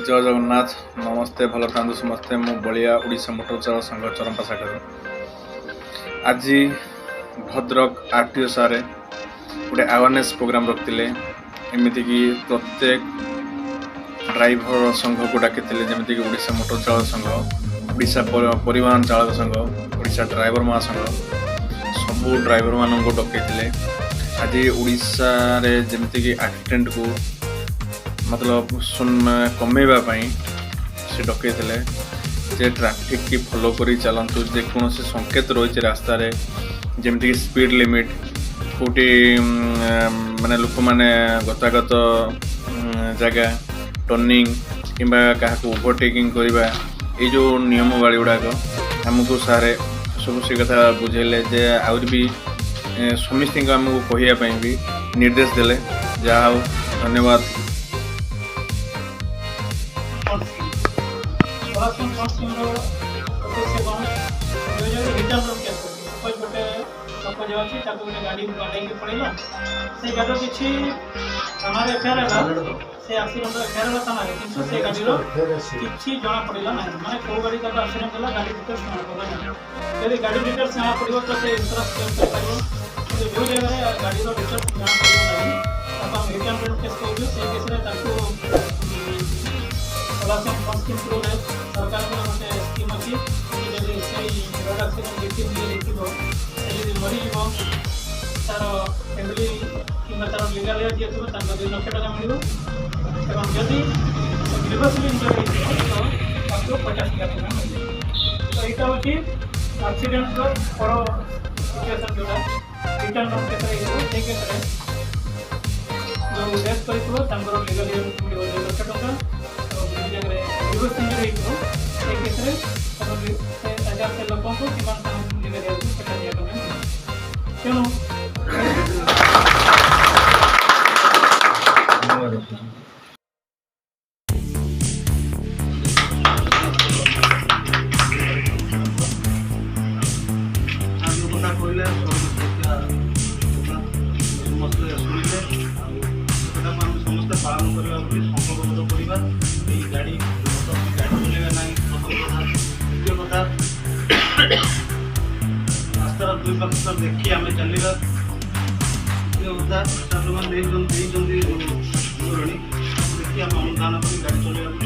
जय जगन्नाथ नमस्ते भल था समस्ते मु बलिया ओडिशा मोटर चालक संघ चरंपा शाखा आज भद्रक आरटीओ सारे गोटे अवेयरनेस प्रोग्राम रखते एमती कि प्रत्येक ड्राइवर संघ को डाकी जमीक ओडिशा मोटर चालक संघ ओडिशा परिवहन चालक संघ ओडिशा ड्राइवर महासंघ सबू ड्राइवर मान डकई आज ओडिशा रे जमीक एक्सीडेंट को मतलब कमेवा से डकई जे ट्रैफिक की फॉलो करी चलतु जेकोसी संकेत रही रास्तार जमीक स्पीड लिमिट कौटी माने लोक मैंने गतागत जगह टर्निंग किंबा क्या ओवरटेकिंग करवा ये जो नियमावली गुड़ाक आमको सारे सब से कथा बुझेले जे आउर भी समस्त आमको कहवाई भी निर्देश देले जहा हो धन्यवाद। गाड़ी पड़ेगा से गाड़ी किसी थाना एफआईआर है से एक्सीडेंट एफआईआर थाना किंतु से गाड़ी किसी जना पड़ेगा ना माने को गाड़ी का एक्सीडेंट होला गाड़ी डिटेल्स ना पड़ेगा यदि गाड़ी डिटेल्स ना पड़िबो तो से इंश्योरेंस क्लेम कर पाइबो तो जो जगह गाड़ी रो डिटेल्स ना पड़िबो नहीं तब हम रिटर्न रेट केस कहू से केस रे ताको सलासन फंड स्कीम रो सरकार को मते स्कीम अछि कि यदि से रोड एक्सीडेंट विक्टिम लिखिबो यदि मरी जीवो तार फैमिली कि तार लीगल एज जी थो 2 लाख टका मिलो एवं यदि रिवर्सल इंजरी तो आपको 50,000 टका मिले। तो यहाँ हूँ एक्सीडेंट पर सिचुएसन जोड़ा रिटर्न नोट केस केस जो डेथ कर लीगल एज मिले 2 लाख टका तो जगह रिवर्स इंजरी हो केस लोक को लीगल एज 50,000 टका तेणु समस्त पालन करवा गाड़ी चलेगा ना द्वितीय कथा रास्तार दुई पाख देखिए आम चलवा कथा देखिए आम अनुधान कर गाड़ी चलवा